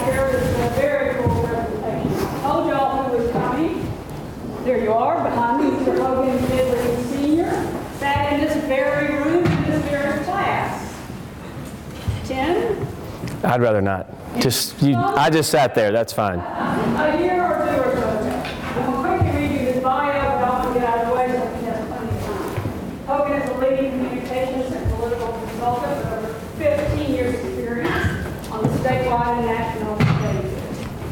here is a very cool presentation. I told y'all who was coming. There you are, behind me, Mr. Hogan Gidley Sr. Sat in this very room, in this very class. 10? I'd rather not. I just sat there, that's fine. A year or two or so ago. I'm going to quickly read you his bio, but I want to get out of the way so we have plenty of time. Hogan is a leading communications and political consultant with over 15 years experience on the statewide and national stages.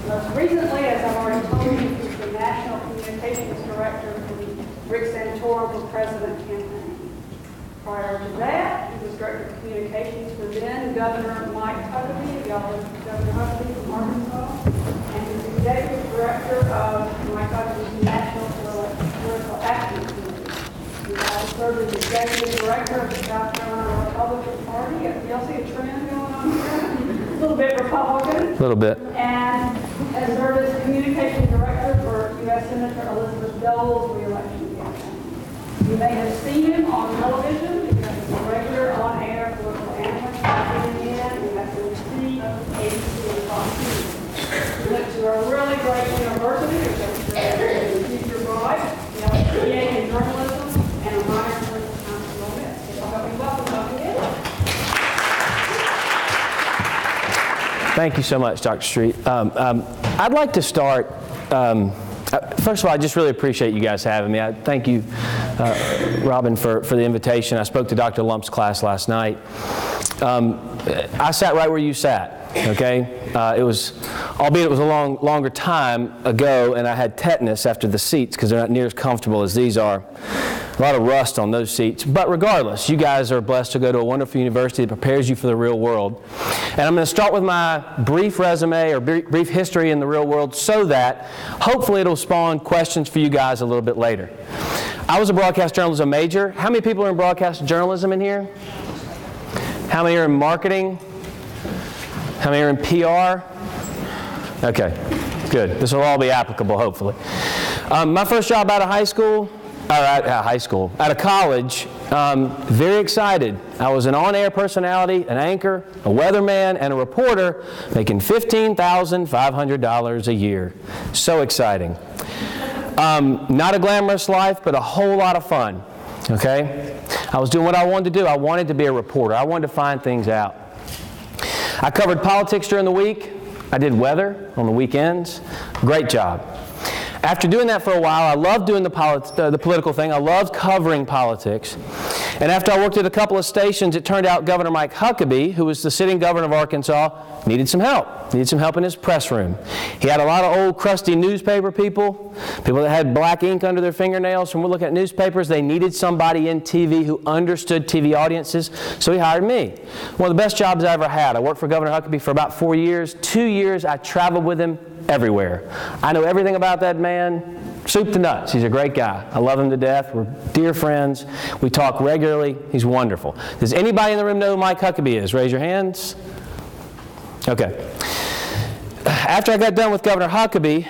Most recently, as I've already told you, he's the National Communications Director for the Rick Santorum for President campaign. Prior to that, he was Director of Communications for then Governor Mike Huckabee, y'all know Governor Huckabee from Arkansas, and he was Executive Director of Mike Huckabee's National Political Action Committee. He also served as Executive Director of the South Carolina Republican Party. Y'all see a trend going on here? A little bit Republican. A little bit. And has served as Communications Director for U.S. Senator Elizabeth Dole's re-election campaign. You may have seen him on television because he's a regular on-air political analyst on CNN, MSNBC, ABC, and Fox News. He went to a really great university, which I'm sure is a future bride. He has a BA in journalism and a minor in political science at Ole Miss. So help me welcome Hogan Gidley. Thank you so much, Dr. Street. I'd like to start. First of all, I just really appreciate you guys having me. I thank you, Robin, for the invitation. I spoke to Dr. Lump's class last night. I sat right where you sat, okay? Albeit it was a longer time ago, and I had tetanus after the seats because they're not near as comfortable as these are. A lot of rust on those seats. But regardless, you guys are blessed to go to a wonderful university that prepares you for the real world. And I'm going to start with my brief resume or brief history in the real world so that hopefully it'll spawn questions for you guys a little bit later. I was a broadcast journalism major. How many people are in broadcast journalism in here? How many are in marketing? How many are in PR? Okay, good. This will all be applicable, hopefully. My first job out of out of college, very excited. I was an on-air personality, an anchor, a weatherman, and a reporter making $15,500 a year. So exciting. Not a glamorous life, but a whole lot of fun. Okay? I was doing what I wanted to do. I wanted to be a reporter. I wanted to find things out. I covered politics during the week. I did weather on the weekends. Great job. After doing that for a while, I loved doing the political thing. I loved covering politics. And after I worked at a couple of stations, it turned out Governor Mike Huckabee, who was the sitting governor of Arkansas, needed some help. Needed some help in his press room. He had a lot of old crusty newspaper people that had black ink under their fingernails. When we're looking at newspapers, they needed somebody in TV who understood TV audiences, so he hired me. One of the best jobs I ever had. I worked for Governor Huckabee for about 4 years. 2 years, I traveled with him everywhere. I know everything about that man, soup to nuts. He's a great guy. I love him to death. We're dear friends. We talk regularly. He's wonderful. Does anybody in the room know who Mike Huckabee is? Raise your hands. Okay. After I got done with Governor Huckabee,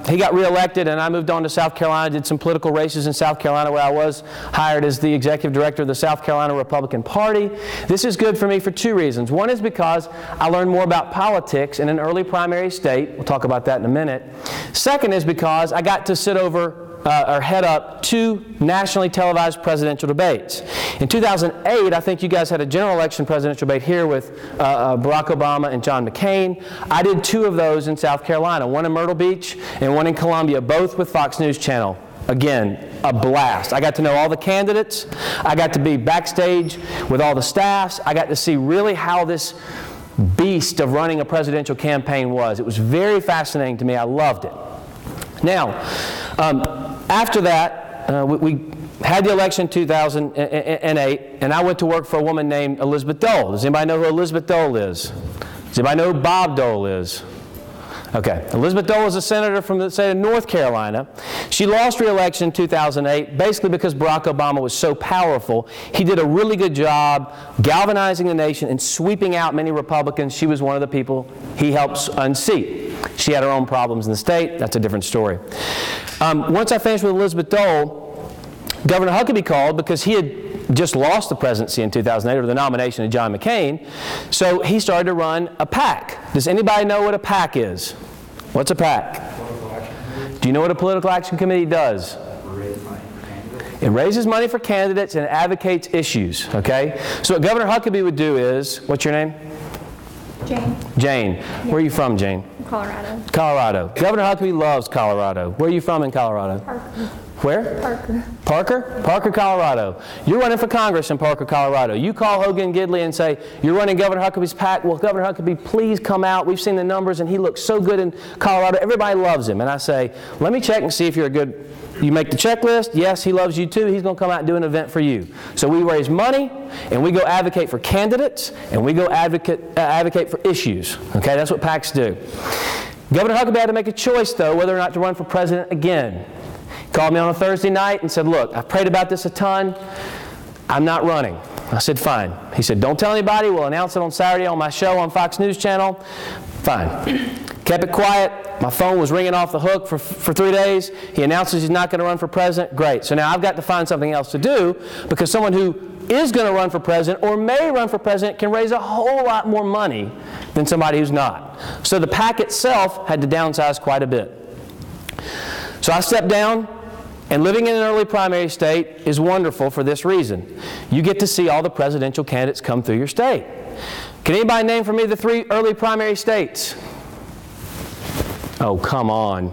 he got reelected, and I moved on to South Carolina, did some political races in South Carolina where I was hired as the executive director of the South Carolina Republican Party. This is good for me for two reasons. One is because I learned more about politics in an early primary state. We'll talk about that in a minute. Second is because I got to sit over or head up 2 nationally televised presidential debates. In 2008, I think you guys had a general election presidential debate here with Barack Obama and John McCain. I did 2 of those in South Carolina, one in Myrtle Beach and one in Columbia, both with Fox News Channel. Again, a blast. I got to know all the candidates. I got to be backstage with all the staffs. I got to see really how this beast of running a presidential campaign was. It was very fascinating to me. I loved it. Now, after that, we had the election in 2008, and I went to work for a woman named Elizabeth Dole. Does anybody know who Elizabeth Dole is? Does anybody know who Bob Dole is? Okay. Elizabeth Dole was a senator from the state of North Carolina. She lost re-election in 2008, basically because Barack Obama was so powerful. He did a really good job galvanizing the nation and sweeping out many Republicans. She was one of the people he helped unseat. She had her own problems in the state. That's a different story. Once I finished with Elizabeth Dole, Governor Huckabee called because he had just lost the presidency in 2008, or the nomination of John McCain, so he started to run a PAC. Does anybody know what a PAC is? What's a PAC? Do you know what a political action committee does? It raises money for candidates and advocates issues, okay? So what Governor Huckabee would do is, what's your name? Jane. Jane. Yeah. Where are you from, Jane? Colorado. Colorado. Governor Huckabee loves Colorado. Where are you from in Colorado? Parker. Where? Parker. Parker? Parker, Colorado. You're running for Congress in Parker, Colorado. You call Hogan Gidley and say, you're running Governor Huckabee's PAC. Well, Governor Huckabee, please come out. We've seen the numbers and he looks so good in Colorado. Everybody loves him. And I say, let me check and see if you're a good, you make the checklist. Yes, he loves you too. He's going to come out and do an event for you. So we raise money and we go advocate for candidates and we go advocate for issues. Okay, that's what PACs do. Governor Huckabee had to make a choice, though, whether or not to run for president again. He called me on a Thursday night and said, look, I've prayed about this a ton. I'm not running. I said, fine. He said, don't tell anybody. We'll announce it on Saturday on my show on Fox News Channel. Fine. Kept it quiet. My phone was ringing off the hook for 3 days. He announces he's not going to run for president. Great. So now I've got to find something else to do, because someone who is going to run for president or may run for president can raise a whole lot more money than somebody who's not. So the PAC itself had to downsize quite a bit. So I stepped down, and living in an early primary state is wonderful for this reason. You get to see all the presidential candidates come through your state. Can anybody name for me the 3 early primary states? Oh, come on.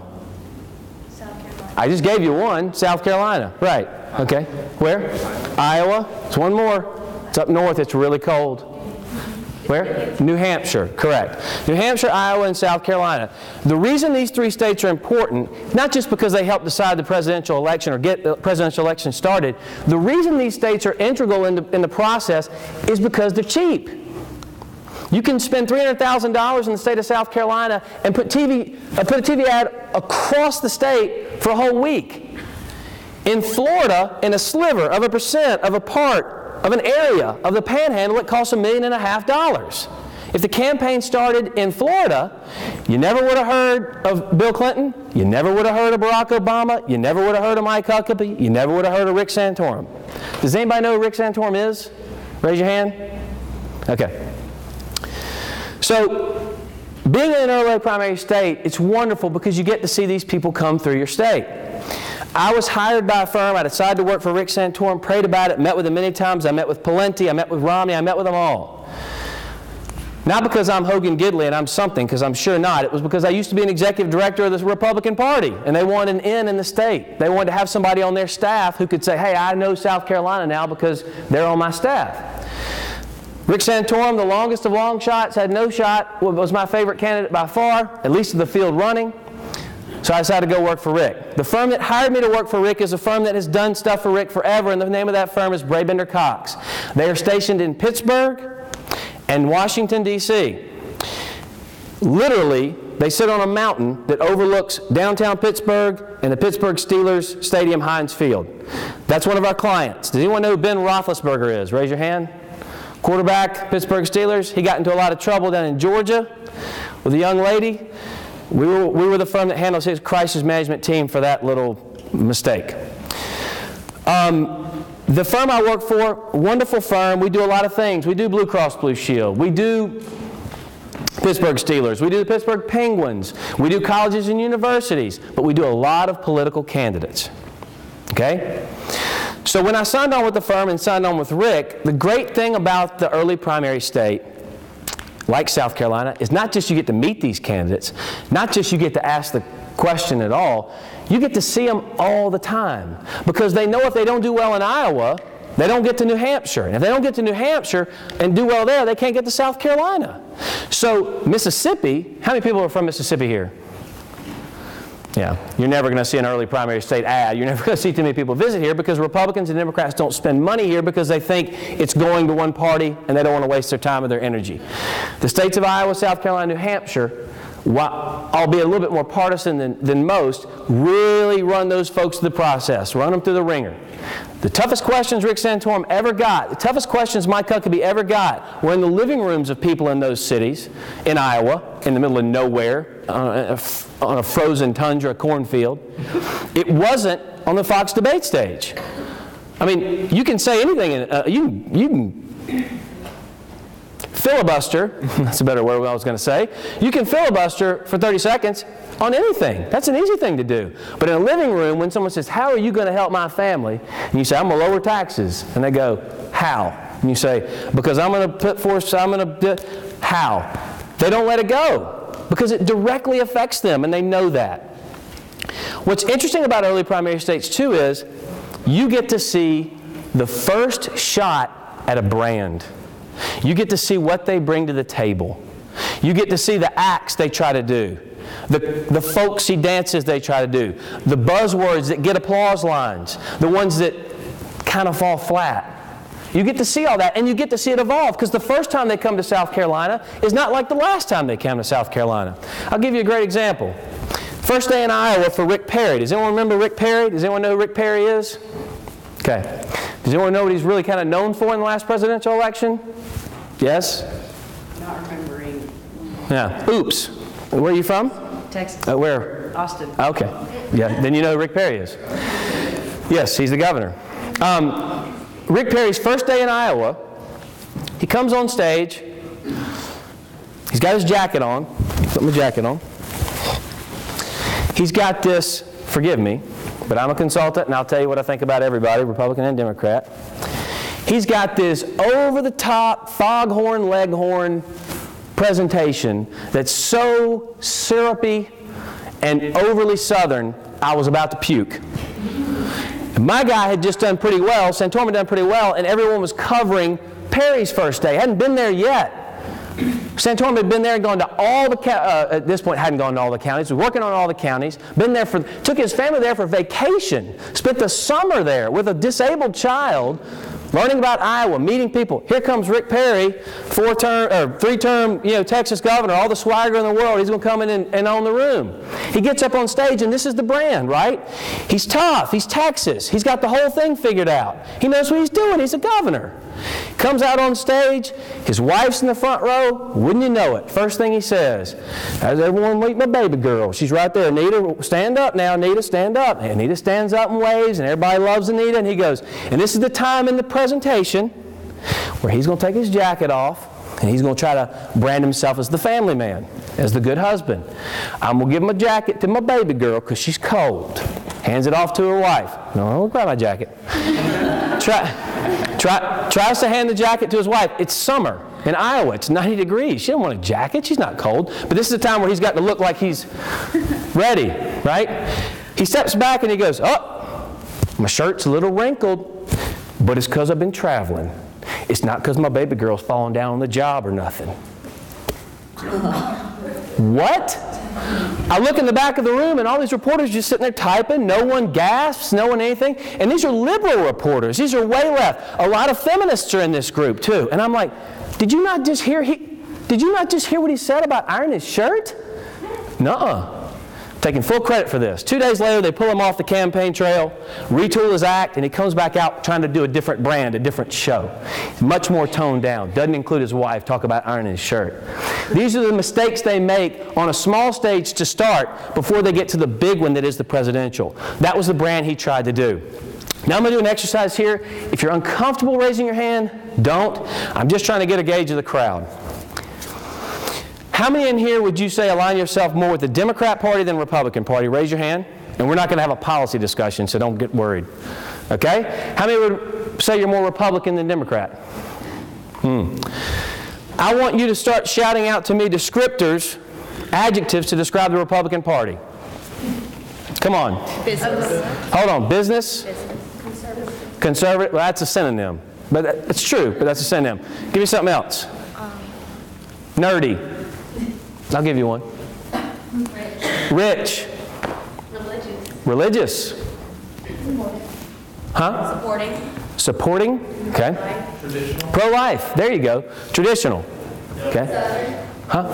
South Carolina. I just gave you one, South Carolina. Right. Okay. Where? Iowa. It's one more. It's up north. It's really cold. Where? New Hampshire. Correct. New Hampshire, Iowa, and South Carolina. The reason these 3 states are important, not just because they help decide the presidential election or get the presidential election started, the reason these states are integral in the process is because they're cheap. You can spend $300,000 in the state of South Carolina and put a TV ad across the state for a whole week. In Florida, in a sliver of a percent of a part of an area of the panhandle, it costs $1.5 million. If the campaign started in Florida, you never would have heard of Bill Clinton, you never would have heard of Barack Obama, you never would have heard of Mike Huckabee, you never would have heard of Rick Santorum. Does anybody know who Rick Santorum is? Raise your hand. Okay. So, being in an early primary state, it's wonderful because you get to see these people come through your state. I was hired by a firm. I decided to work for Rick Santorum, prayed about it, met with him many times. I met with Pawlenty, I met with Romney, I met with them all. Not because I'm Hogan Gidley and I'm something, because I'm sure not. It was because I used to be an executive director of the Republican Party, and they wanted an in the state. They wanted to have somebody on their staff who could say, hey, I know South Carolina now because they're on my staff. Rick Santorum, the longest of long shots, had no shot, was my favorite candidate by far, at least in the field running. So I decided to go work for Rick. The firm that hired me to work for Rick is a firm that has done stuff for Rick forever, and the name of that firm is Brabender Cox. They are stationed in Pittsburgh and Washington, D.C. Literally, they sit on a mountain that overlooks downtown Pittsburgh and the Pittsburgh Steelers Stadium, Heinz Field. That's one of our clients. Does anyone know who Ben Roethlisberger is? Raise your hand. Quarterback, Pittsburgh Steelers. He got into a lot of trouble down in Georgia with a young lady. We were the firm that handles his crisis management team for that little mistake. The firm I work for, wonderful firm. We do a lot of things. We do Blue Cross Blue Shield. We do Pittsburgh Steelers. We do the Pittsburgh Penguins. We do colleges and universities. But we do a lot of political candidates. Okay? So when I signed on with the firm and signed on with Rick, the great thing about the early primary state, like South Carolina, is not just you get to meet these candidates, not just you get to ask the question at all, you get to see them all the time. Because they know if they don't do well in Iowa, they don't get to New Hampshire. And if they don't get to New Hampshire and do well there, they can't get to South Carolina. So Mississippi, how many people are from Mississippi here? Yeah, you're never going to see an early primary state ad. You're never going to see too many people visit here because Republicans and Democrats don't spend money here because they think it's going to one party and they don't want to waste their time or their energy. The states of Iowa, South Carolina, New Hampshire, albeit a little bit more partisan than most, really run those folks through the process, run them through the ringer. The toughest questions Rick Santorum ever got, the toughest questions Mike Huckabee ever got, were in the living rooms of people in those cities, in Iowa, in the middle of nowhere, on a frozen tundra cornfield. It wasn't on the Fox debate stage. I mean, you can say anything. You can filibuster. That's a better word I was going to say. You can filibuster for 30 seconds on anything. That's an easy thing to do. But in a living room, when someone says, how are you going to help my family? And you say, I'm going to lower taxes. And they go, how? And you say, because I'm going to put forth, I'm going to do, how? They don't let it go because it directly affects them, and they know that. What's interesting about early primary states, too, is you get to see the first shot at a brand. You get to see what they bring to the table. You get to see the acts they try to do, the folksy dances they try to do, the buzzwords that get applause lines, the ones that kind of fall flat. You get to see all that, and you get to see it evolve, because the first time they come to South Carolina is not like the last time they came to South Carolina. I'll give you a great example. First day in Iowa for Rick Perry. Does anyone remember Rick Perry? Does anyone know who Rick Perry is? Okay. Does anyone know what he's really kind of known for in the last presidential election? Yes? Not remembering. Yeah. Oops. Where are you from? Texas. Where? Austin. Okay. Yeah. Then you know who Rick Perry is. Yes, he's the governor. Rick Perry's first day in Iowa, he comes on stage. He's got his jacket on. Put my jacket on. He's got this, forgive me, but I'm a consultant and I'll tell you what I think about everybody, Republican and Democrat. He's got this over-the-top, foghorn, leghorn presentation that's so syrupy and overly Southern, I was about to puke. And my guy had just done pretty well, Santorum had done pretty well, and everyone was covering Perry's first day. Hadn't been there yet. Santorum had been there and gone to all the, at this point hadn't gone to all the counties, was working on all the counties, been there for, took his family there for vacation, spent the summer there with a disabled child, learning about Iowa, meeting people. Here comes Rick Perry, three-term, Texas governor, all the swagger in the world. He's going to come in and own the room. He gets up on stage, and this is the brand, right? He's tough. He's Texas. He's got the whole thing figured out. He knows what he's doing. He's a governor. Comes out on stage. His wife's in the front row. Wouldn't you know it? First thing he says, "How's everyone meet my baby girl?" She's right there. "Anita, stand up now. Anita, stand up." And Anita stands up and waves, and everybody loves Anita. And he goes, and this is the time in the presentation where he's going to take his jacket off, and he's going to try to brand himself as the family man, as the good husband. "I'm going to give my jacket to my baby girl because she's cold." Hands it off to her wife. "No, I'll grab my jacket." Tries to hand the jacket to his wife. It's summer in Iowa. It's 90 degrees. She doesn't want a jacket. She's not cold. But this is the time where he's got to look like he's ready, right? He steps back and he goes, "Oh, my shirt's a little wrinkled, but it's because I've been traveling. It's not because my baby girl's falling down on the job or nothing." What? I look in the back of the room, and all these reporters just sitting there typing. No one gasps, no one anything. And these are liberal reporters. These are way left. A lot of feminists are in this group too. And I'm like, did you not just hear what he said about ironing his shirt? Nuh-uh. Taking full credit for this. 2 days later, they pull him off the campaign trail, retool his act, and he comes back out trying to do a different brand, a different show. Much more toned down. Doesn't include his wife. Talk about ironing his shirt. These are the mistakes they make on a small stage to start before they get to the big one that is the presidential. That was the brand he tried to do. Now I'm going to do an exercise here. If you're uncomfortable raising your hand, don't. I'm just trying to get a gauge of the crowd. How many in here would you say align yourself more with the Democrat Party than the Republican Party? Raise your hand. And we're not going to have a policy discussion, so don't get worried. Okay? How many would say you're more Republican than Democrat? I want you to start shouting out to me descriptors, adjectives to describe the Republican Party. Come on. Business. Hold on. Business? Conservative. Conservative? Well, that's a synonym. But it's true, but that's a synonym. Give me something else. Nerdy. I'll give you one. Rich. Religious. Huh? Supporting. Okay. Traditional. Pro-life. There you go. Traditional. Okay. Huh?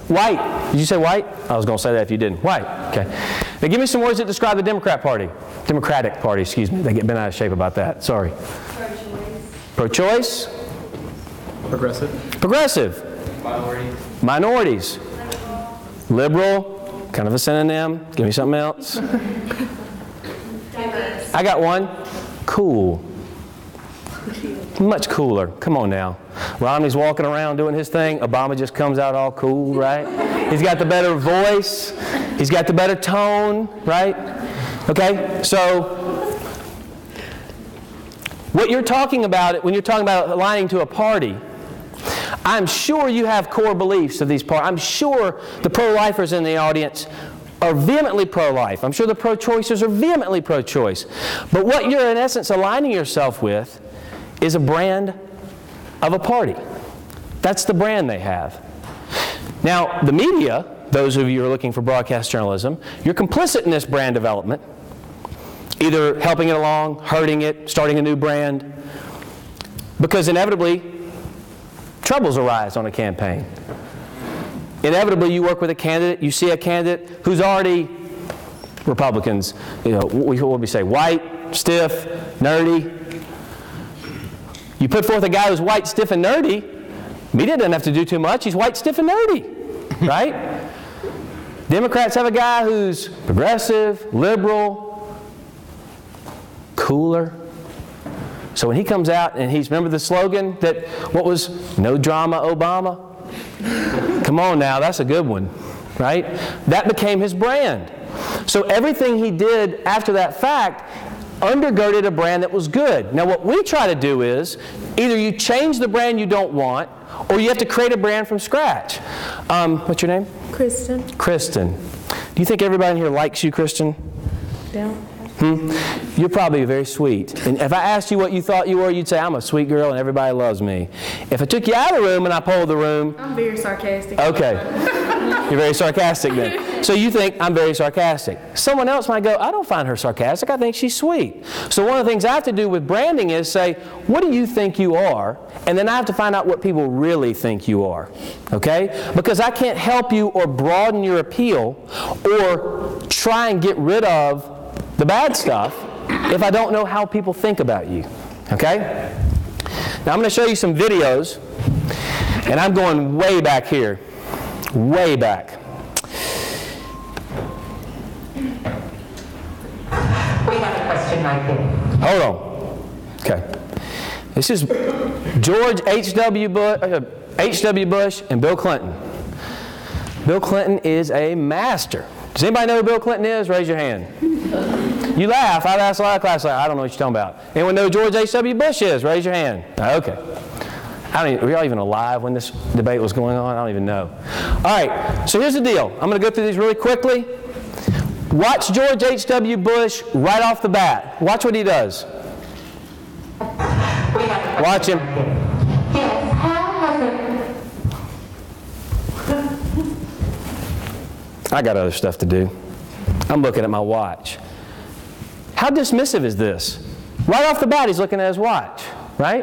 White. Did you say white? I was going to say that if you didn't. White. Okay. Now give me some words that describe the Democratic Party, excuse me. They get bent out of shape about that. Sorry. Pro-choice. Progressive. Minorities. Liberal. Kind of a synonym. Give me something else. I got one. Cool. Much cooler. Come on now. Romney's walking around doing his thing. Obama just comes out all cool, right? He's got the better voice. He's got the better tone, right? Okay? So, what you're talking about, when you're talking about aligning to a party, I'm sure you have core beliefs of these parties. I'm sure the pro-lifers in the audience are vehemently pro-life. I'm sure the pro-choicers are vehemently pro-choice. But what you're in essence aligning yourself with is a brand of a party. That's the brand they have. Now, the media, those of you who are looking for broadcast journalism, you're complicit in this brand development, either helping it along, hurting it, starting a new brand, because inevitably, troubles arise on a campaign. Inevitably, you work with a candidate, you see a candidate who's already, Republicans, what would we say, white, stiff, nerdy. You put forth a guy who's white, stiff, and nerdy, media doesn't have to do too much. He's white, stiff, and nerdy, right? Democrats have a guy who's progressive, liberal, cooler. So when he comes out and remember the slogan that, what was, no drama, Obama? Come on now, that's a good one, right? That became his brand. So everything he did after that fact undergirded a brand that was good. Now what we try to do is, either you change the brand you don't want, or you have to create a brand from scratch. What's your name? Kristen. Kristen. Do you think everybody in here likes you, Kristen? Yeah. You're probably very sweet. And if I asked you what you thought you were, you'd say, I'm a sweet girl and everybody loves me. If I took you out of the room and I polled the room... I'm very sarcastic. Okay. You're very sarcastic then. So you think I'm very sarcastic. Someone else might go, I don't find her sarcastic. I think she's sweet. So one of the things I have to do with branding is say, what do you think you are? And then I have to find out what people really think you are. Okay? Because I can't help you or broaden your appeal or try and get rid of the bad stuff if I don't know how people think about you. Okay? Now I'm going to show you some videos, and I'm going way back here. Way back. We have a question right there. Hold on. Okay. This is George H.W. Bush and Bill Clinton. Bill Clinton is a master. Does anybody know who Bill Clinton is? Raise your hand. You laugh. I've asked a lot of classes, like, I don't know what you're talking about. Anyone know who George H.W. Bush is? Raise your hand. Okay. Were y'all even alive when this debate was going on? I don't even know. All right. So here's the deal. I'm going to go through these really quickly. Watch George H.W. Bush right off the bat. Watch what he does. Watch him. Yes, how has it... I got other stuff to do. I'm looking at my watch. How dismissive is this? Right off the bat, he's looking at his watch, right?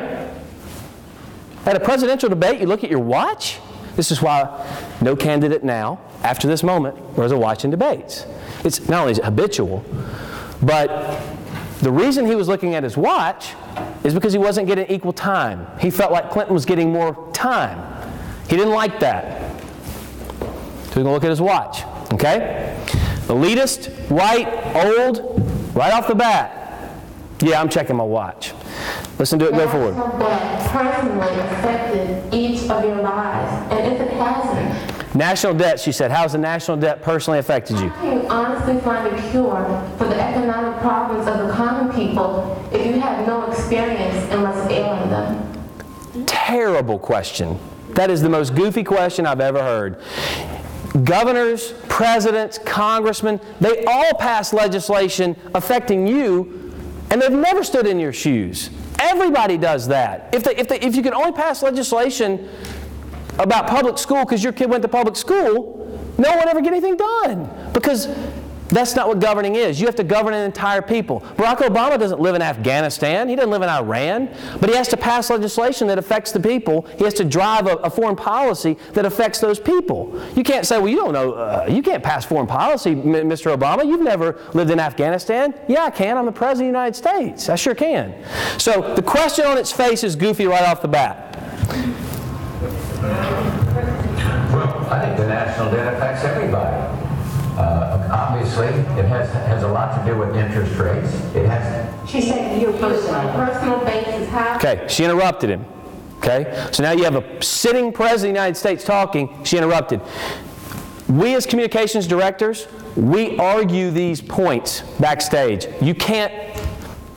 At a presidential debate, you look at your watch? This is why no candidate now, after this moment, wears a watch in debates. It's not only is it habitual, but the reason he was looking at his watch is because he wasn't getting equal time. He felt like Clinton was getting more time. He didn't like that. So he's going to look at his watch, okay? Elitist, white, old, right off the bat. Yeah, I'm checking my watch. Listen to it, go forward. That personally affected each of your lives, and if it hasn't, national debt, she said. How has the national debt personally affected you? how can you honestly find a cure for the economic problems of the common people if you have no experience in what's ailing them? Terrible question. That is the most goofy question I've ever heard. Governors, presidents, congressmen, they all pass legislation affecting you, and they've never stood in your shoes. Everybody does that. If you can only pass legislation about public school because your kid went to public school, no one ever get anything done. Because that's not what governing is. You have to govern an entire people. Barack Obama doesn't live in Afghanistan. He doesn't live in Iran. But he has to pass legislation that affects the people. He has to drive a foreign policy that affects those people. You can't say, well, you don't know, you can't pass foreign policy, Mr. Obama. You've never lived in Afghanistan. Yeah, I can. I'm the President of the United States. I sure can. So the question on its face is goofy right off the bat. Well, I think the national debt affects everybody. Obviously, it has a lot to do with interest rates. It has. She said you On a personal basis, how? Okay, she interrupted him. Okay, so now you have a sitting president of the United States talking. She interrupted. We as communications directors, we argue these points backstage. You can't,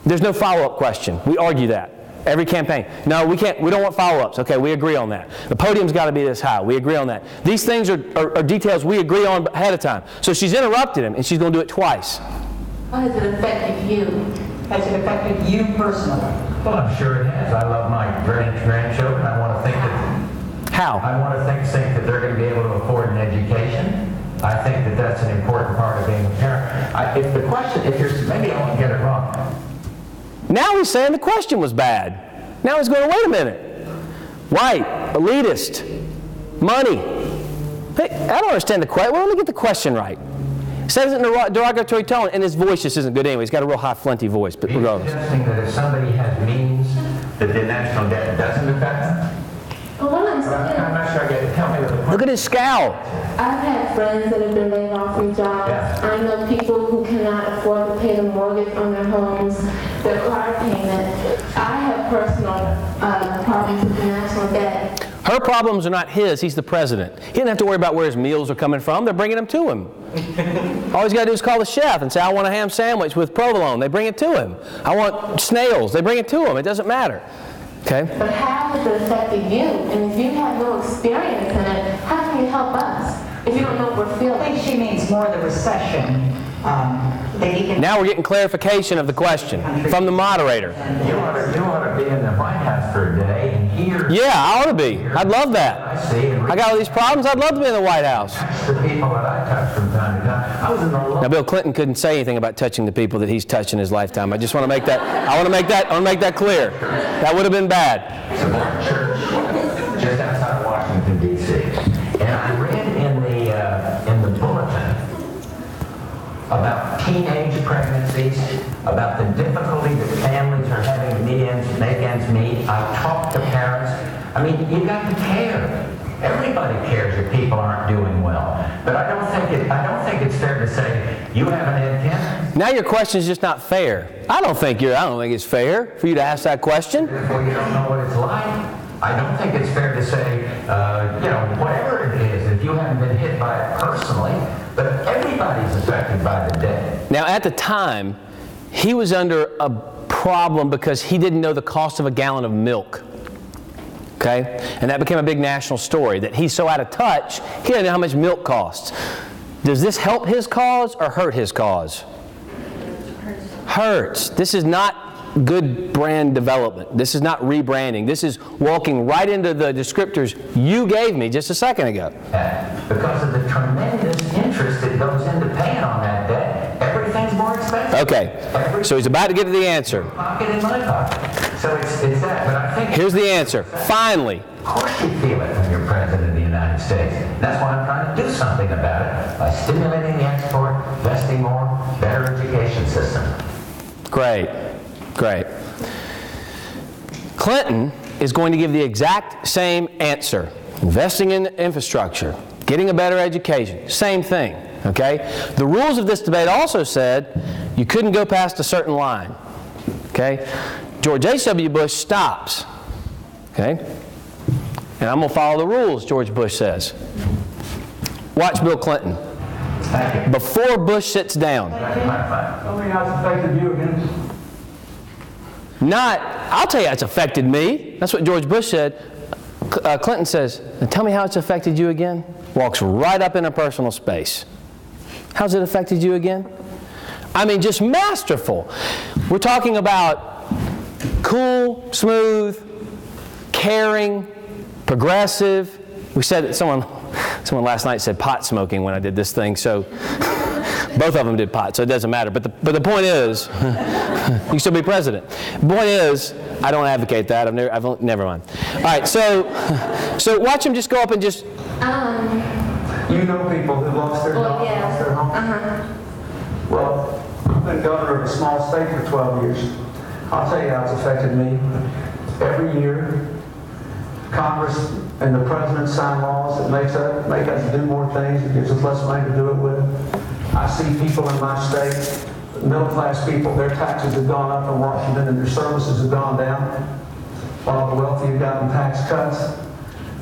there's no follow-up question. We argue that. Every campaign. No, we can't, we don't want follow-ups. Okay, we agree on that. The podium's got to be this high. We agree on that. These things are details we agree on ahead of time. So she's interrupted him, and she's going to do it twice. How has it affected you? Has it affected you personally? Well, I'm sure it has. I love my grandchildren. I want to think that. How? I want to think that they're going to be able to afford an education. I think that that's an important part of being a parent. If the question, maybe I won't get it wrong. Now he's saying the question was bad. Now he's going, wait a minute. White, elitist, money. Hey, I don't understand the question. Well, let me get the question right. He says it in a derogatory tone, and his voice just isn't good anyway. He's got a real high, flinty voice, but regardless. Are you suggesting that if somebody has means, that the national debt doesn't affect them? Well, what I'm saying, I'm not sure I get it. Tell me what the question. Look at his scowl. I've had friends that have been laid off from jobs. Yeah. I know people who cannot afford to pay the mortgage on their homes, their car payment. I have personal problems with the national debt. Her problems are not his. He's the president. He doesn't have to worry about where his meals are coming from. They're bringing them to him. All he's got to do is call the chef and say, I want a ham sandwich with provolone. They bring it to him. I want snails. They bring it to him. It doesn't matter. Okay? But how has it affected you? And if you have no experience in it, how can you help us if you don't know what we're I feeling? think she means more the recession. That he can. Now we're getting clarification of the question from the moderator. You ought to be in the White House for a day and hear. Yeah, I ought to be. I'd love that. I see. And I got all these problems. I'd love to be in the White House. the people that I touch from time to time. I was in the Now, Bill Clinton couldn't say anything about touching the people that he's touched in his lifetime. I just want to make that. I want to make that clear. That would have been bad. church just outside of Washington, D.C. And I read in the bulletin about teenage pregnancies, about the difficulty that families are having to make ends meet. I talked to parents. I mean, you got to care. Everybody cares if people aren't doing well. But I don't think it's fair to say you haven't had 10. Now your question is just not fair. I don't think it's fair for you to ask that question. Therefore, you don't know what it's like. I don't think it's fair to say, whatever it is, if you haven't been hit by it personally, but everybody's affected by the debt. Now, at the time, he was under a problem because he didn't know the cost of a gallon of milk. Okay? And that became a big national story, that he's so out of touch, he doesn't know how much milk costs. Does this help his cause or hurt his cause? Hurts. This is not good brand development. This is not rebranding. This is walking right into the descriptors you gave me just a second ago. Because of the tremendous interest that goes into paying on that debt, everything's more expensive. Okay, so he's about to get to the answer. Pocket in my pocket. So it's that. But I think Here's the answer. Finally. Of course you feel it when you're president of the United States. That's why I'm trying to do something about it by stimulating the export, investing more, better education system. Great. Great. Clinton is going to give the exact same answer. Investing in infrastructure, getting a better education, same thing. Okay? The rules of this debate also said you couldn't go past a certain line. Okay? George H.W. Bush stops. Okay? And I'm going to follow the rules, George Bush says. Watch Bill Clinton. Thank you. Before Bush sits down. Tell me how it's affected you again. I'll tell you how it's affected me. That's what George Bush said. Clinton says, tell me how it's affected you again. Walks right up in a personal space. How's it affected you again? I mean, just masterful. We're talking about cool, smooth, caring, progressive. We said that someone last night said pot smoking when I did this thing, so both of them did pot, so it doesn't matter. But the point is, you can still be president. The point is, I don't advocate that. Never mind. All right, so watch him just go up and just. You know people who lost their jobs, yeah. lost their homes? Well, I've been governor of a small state for 12 years. I'll tell you how it's affected me. Every year, Congress and the president sign laws that make us do more things, that gives us less money to do it with. I see people in my state, middle-class people, their taxes have gone up in Washington and their services have gone down, while the wealthy have gotten tax cuts.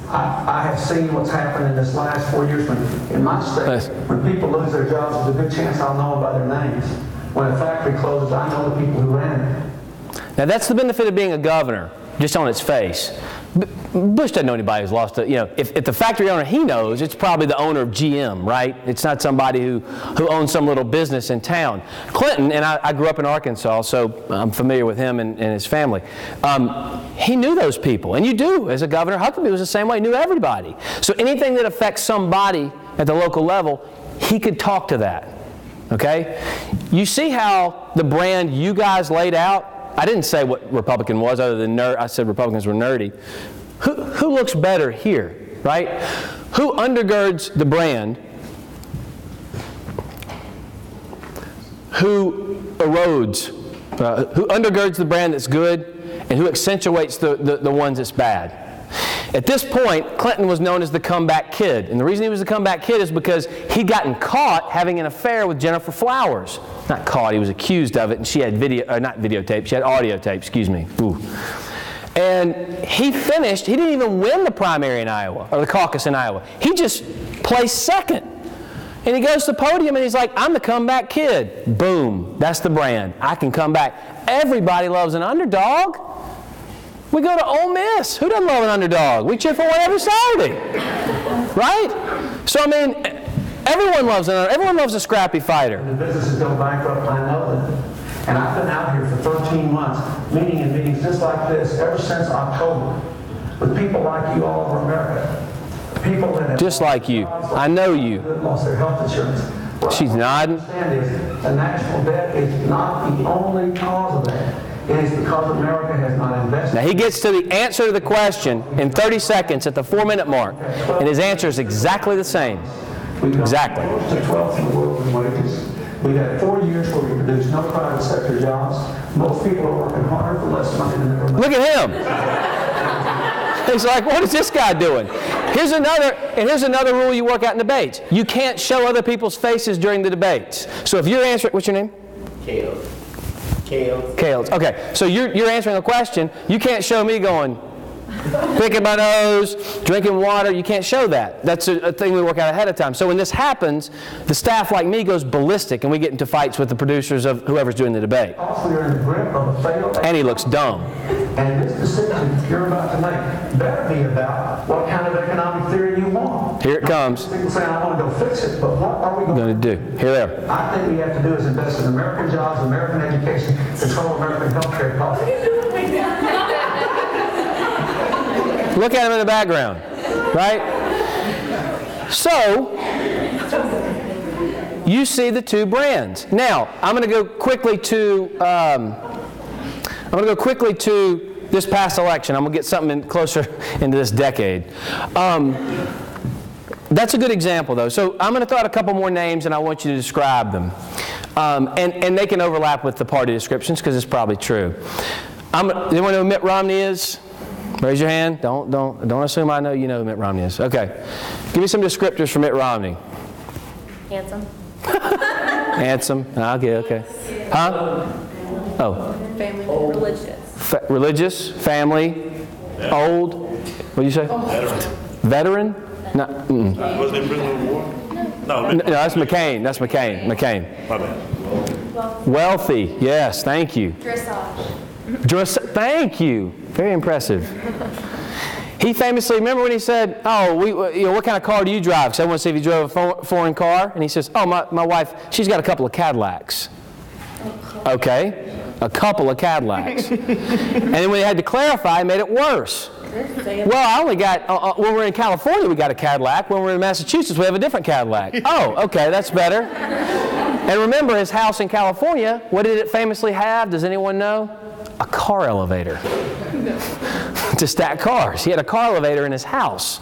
I have seen what's happened in this last 4 years. In my state, when people lose their jobs, there's a good chance I'll know them by their names. When a factory closes, I know the people who ran it. Now that's the benefit of being a governor, just on its face. Bush doesn't know anybody who's lost it. You know, if the factory owner he knows, it's probably the owner of GM, right? It's not somebody who owns some little business in town. Clinton, and I grew up in Arkansas, so I'm familiar with him and his family. He knew those people, and you do as a governor. Huckabee was the same way, knew everybody. So anything that affects somebody at the local level, he could talk to that, okay? You see how the brand you guys laid out, I didn't say what Republican was other than nerd. I said Republicans were nerdy. Who looks better here, right? Who undergirds the brand? Who erodes? Who undergirds the brand that's good and who accentuates the ones that's bad? At this point, Clinton was known as the comeback kid. And the reason he was the comeback kid is because he'd gotten caught having an affair with Jennifer Flowers. Not caught, he was accused of it, and she had not videotape, she had audio tape, excuse me. Ooh. And he didn't even win the primary in Iowa, or the caucus in Iowa. He just placed second. And he goes to the podium and he's like, I'm the comeback kid. Boom, that's the brand. I can come back. Everybody loves an underdog. We go to Ole Miss. Who doesn't love an underdog? We cheer for one every Saturday, right? So I mean, everyone loves a scrappy fighter. The businesses go bankrupt, I know that. And I've been out here for 13 months, meeting in meetings just like this, ever since October, with people like you all over America. People that have just like you. I know you. Lost their health insurance. What She's nodding. What I understand is the national debt is not the only cause of that. It is because America has not invested. Now he gets to the answer to the question in 30 seconds at the 4-minute mark, and his answer is exactly the same. Exactly. We've gone to 12th in the world in wages. We've had 4 years where we produced no private sector jobs. Most people are working harder for less money than ever. Look at him. He's like, what is this guy doing? Here's another rule you work out in debates. You can't show other people's faces during the debates. So if you're answering, what's your name? Kales. Okay, so you're answering a question. You can't show me going, picking my nose, drinking water. You can't show that. That's a thing we work out ahead of time. So when this happens, the staff like me goes ballistic and we get into fights with the producers of whoever's doing the debate. You're in the grip of a failed. And he looks dumb. And this decision you're about to make better be about what kind of economic theory you want. Here it comes. People saying, I want to go fix it, but what are we going to do? Here they are. I think we have to do is invest in American jobs, American education, control American health care costs. Look at him in the background, right? So, you see the two brands. Now, I'm going to go quickly to this past election. I'm going to get something closer into this decade. That's a good example, though. So I'm going to throw out a couple more names, and I want you to describe them. And they can overlap with the party descriptions because it's probably true. Anyone know who Mitt Romney is? Raise your hand. Don't assume I know you know who Mitt Romney is. Okay. Give me some descriptors for Mitt Romney. Handsome. Handsome. Okay. Huh? Oh. Family. Religious. Religious. Family. Old. What do you say? Veteran? No. Wasn't he prisoner of war? No, that's McCain. That's McCain. My bad. Wealthy. Yes. Thank you. Dressage. Thank you. Very impressive. He famously, remember when he said, what kind of car do you drive? Because I want to see if you drove a foreign car. And he says, my wife, she's got a couple of Cadillacs. Okay, a couple of Cadillacs. And then when they had to clarify, it made it worse. Well, I only got, when we're in California, we got a Cadillac. When we're in Massachusetts, we have a different Cadillac. Oh, okay, that's better. And remember his house in California, what did it famously have? Does anyone know? A car elevator. To stack cars. He had a car elevator in his house.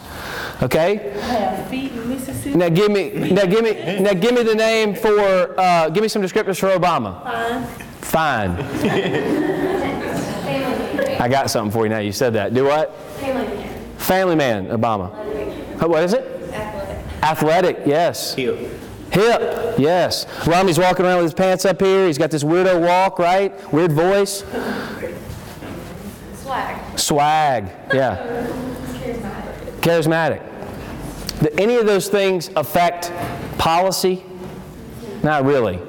Okay? I have feet in Mississippi. Now give me the name for give me some descriptors for Obama. Fine. I got something for you now. You said that. Do what? Family man, Obama. What is it? Athletic, yes. Hip, yes. Romney's walking around with his pants up here. He's got this weirdo walk, right? Weird voice. Swag, yeah. Charismatic. Do any of those things affect policy? Not really.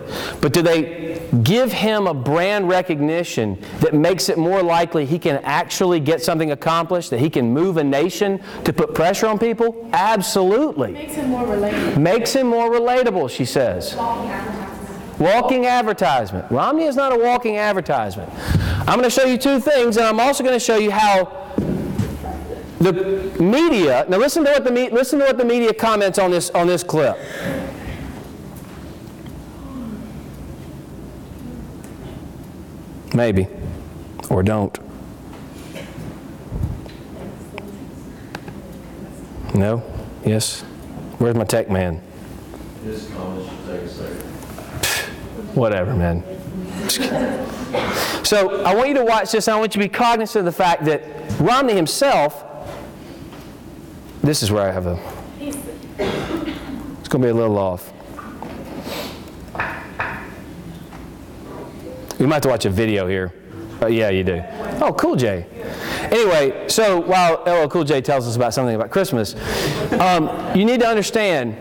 But do they give him a brand recognition that makes it more likely he can actually get something accomplished, that he can move a nation to put pressure on people? Absolutely. Makes him more relatable. Makes him more relatable, she says. Walking advertisement. Romney is not a walking advertisement. I'm going to show you two things, and I'm also going to show you how the media. Now listen to what the media comments on this clip. Maybe, or don't. No? Yes? Where's my tech man? His comments should take a second. Whatever, man. So I want you to watch this, and I want you to be cognizant of the fact that Romney himself, this is where I have it's going to be a little off. You might have to watch a video here. Yeah, you do. Oh, Cool J. Anyway, so while LL Cool J tells us about something about Christmas, you need to understand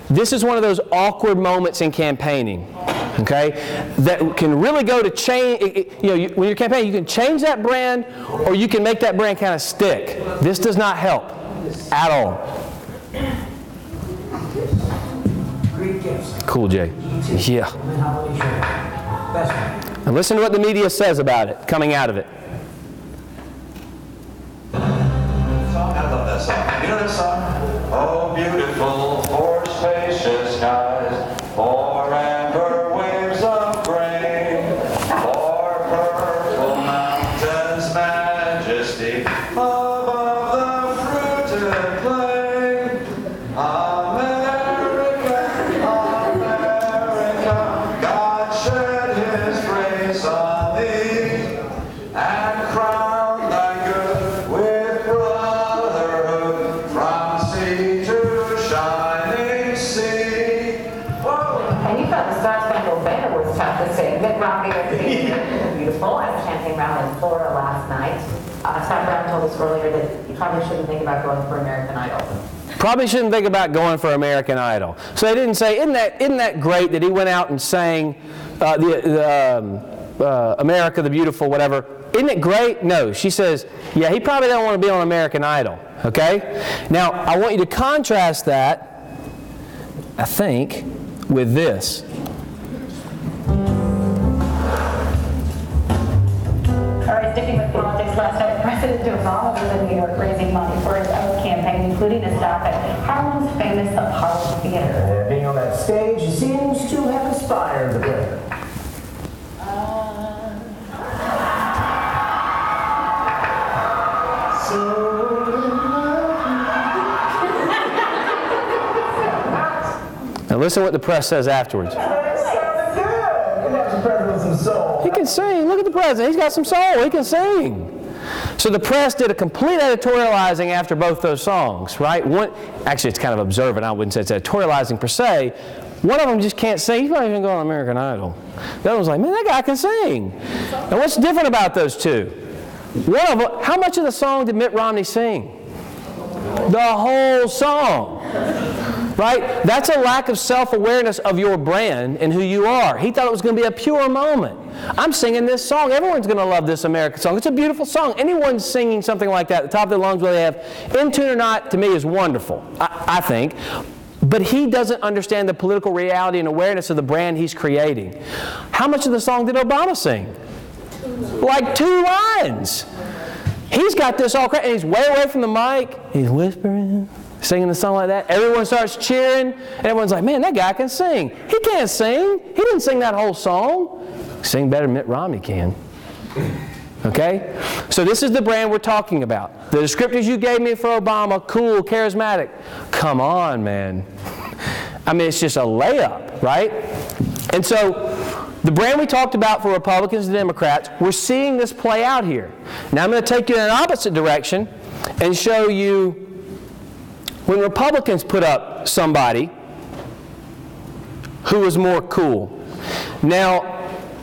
this is one of those awkward moments in campaigning, okay, that can really go to change. When you're campaigning, you can change that brand or you can make that brand kind of stick. This does not help at all. Cool J. Yeah. And listen to what the media says about it, coming out of it. I love that song. You know that song? Oh, beautiful, for spacious skies, for amber waves of grain, for purple mountains' majesty, above the fruited plain. America, America, God shed His grace on thee, and crown thy good with brotherhood from sea to shining sea. Whoa. And you thought the Star Spangled Banner was tough to sing. Mitt Romney was beautiful at the campaign rally in Florida last night. Scott Brown told us earlier that you probably shouldn't think about going for American Idol. Probably shouldn't think about going for American Idol. So they didn't say, isn't that great that he went out and sang America the Beautiful, whatever. Isn't it great? No. She says, yeah, he probably don't want to be on American Idol. Okay? Now, I want you to contrast that, I think, with this. All right, sticking with politics, last night President Obama was in New York raising money for his own campaign, including a stop at Harlem's famous Apollo Theater. Being on that stage, he seems to have inspired the president. Now listen to what the press says afterwards. He can sing. Look at the president. He's got some soul. He can sing. So the press did a complete editorializing after both those songs, right? Actually, it's kind of observant. I wouldn't say it's editorializing per se. One of them just can't sing. He's probably even going on American Idol. The other one's like, man, that guy can sing. And what's different about those two? One of them, how much of the song did Mitt Romney sing? The whole song. Right? That's a lack of self-awareness of your brand and who you are. He thought it was going to be a pure moment. I'm singing this song. Everyone's going to love this American song. It's a beautiful song. Anyone singing something like that at the top of their lungs, whether they have in tune or not, to me is wonderful, I think. But he doesn't understand the political reality and awareness of the brand he's creating. How much of the song did Obama sing? Like 2 lines. He's got this all crazy, and he's way away from the mic. He's whispering, singing the song like that. Everyone starts cheering, and everyone's like, man, that guy can sing. He can't sing. He didn't sing that whole song. Sing better than Mitt Romney can. Okay? So this is the brand we're talking about. The descriptors you gave me for Obama, cool, charismatic. Come on, man. I mean, it's just a layup, right? And so the brand we talked about for Republicans and Democrats, we're seeing this play out here. Now I'm going to take you in an opposite direction and show you when Republicans put up somebody who was more cool. Now,